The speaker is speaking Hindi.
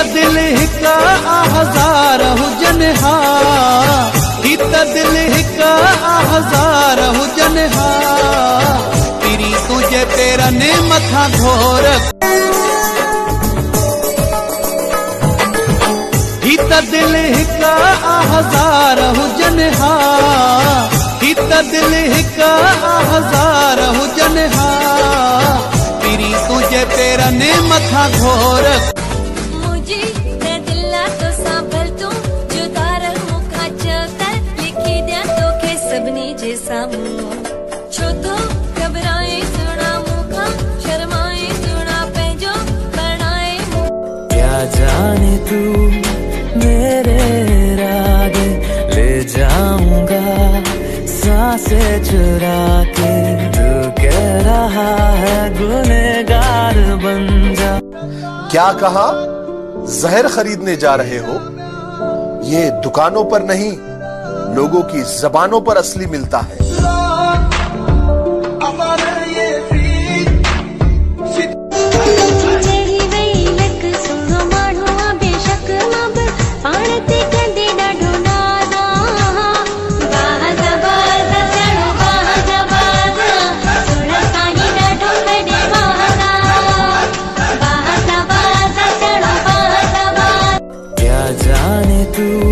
दिल हिका हज़ार हुजनि हा, ही त दिल हिका हज़ार हुजनि हा, तेरी तुझे पेरनि मथां घोर। ही त दिल हिका हज़ार हुजनि हा, ही त दिल हिका हज़ार हुजनि हा, तेरी तुझे पेरनि मथां घोर। छो तो घबराए सुना मुखा, शर्माए सुना पैंजो बनाए। क्या जाने तू मेरे इरादे ले जाऊंगा सांसें चुरा के, तू कह रहा है गुनहगार बन जा। क्या कहा? जहर खरीदने जा रहे हो? ये दुकानों पर नहीं, लोगों की जबानों पर असली मिलता है। क्या जाने तू